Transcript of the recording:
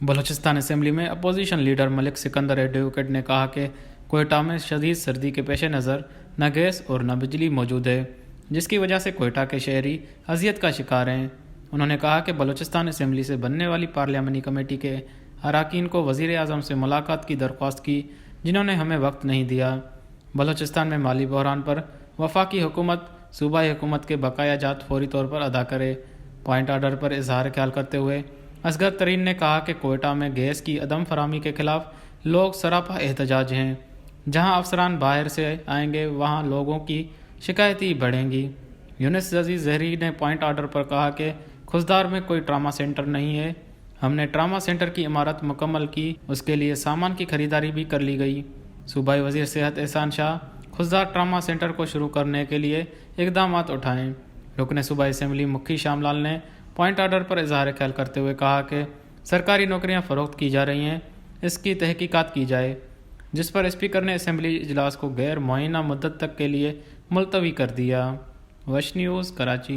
Balochistan assembly में opposition leader Malik Sikandar advocate ने कहा कि कोयटा में शदीद सर्दी के पेश नज़र न गैस और न बिजली मौजूद है, जिसकी वजह से कोयटा के शहरी अजियत का शिकार हैं। उन्होंने कहा कि बलूचिस्तान असेंबली से बनने वाली पार्लियामानी कमेटी के अरकान को वज़ीर आज़म से मुलाकात की दरख्वास्त की, जिन्होंने हमें वक्त नहीं दिया। बलूचिस्तान में माली बहरान पर वफाकी हुकूमत सूबाई हुकूमत के बकाया जात फौरी तौर पर अदा करे। पॉइंट आर्डर पर इजहार ख्याल करते हुए असगर तरीन ने कहा कि कोयटा में गैस की अदम फरामी के खिलाफ लोग सरापा एहतजाज हैं। जहां अफसरान बाहर से आएंगे वहां लोगों की शिकायतें बढ़ेंगी। यूनिस अजीज जहरी ने पॉइंट आर्डर पर कहा कि खुशदार में कोई ट्रामा सेंटर नहीं है। हमने ट्रामा सेंटर की इमारत मुकम्मल की, उसके लिए सामान की खरीदारी भी कर ली गई। सूबाई वजीर सेहत एहसान शाह खुशदार ट्रामा सेंटर को शुरू करने के लिए इकदाम उठाएं। रुकन सूबाई असेंबली मुखी श्यामलाल ने पॉइंट आर्डर पर इजहार ख्याल करते हुए कहा कि सरकारी नौकरियां फरोख्त की जा रही हैं, इसकी तहकीकात की जाए, जिस पर स्पीकर ने असेंबली इजलास को गैर मुअय्यना मुद्दत तक के लिए मुलतवी कर दिया। वश न्यूज़, कराची।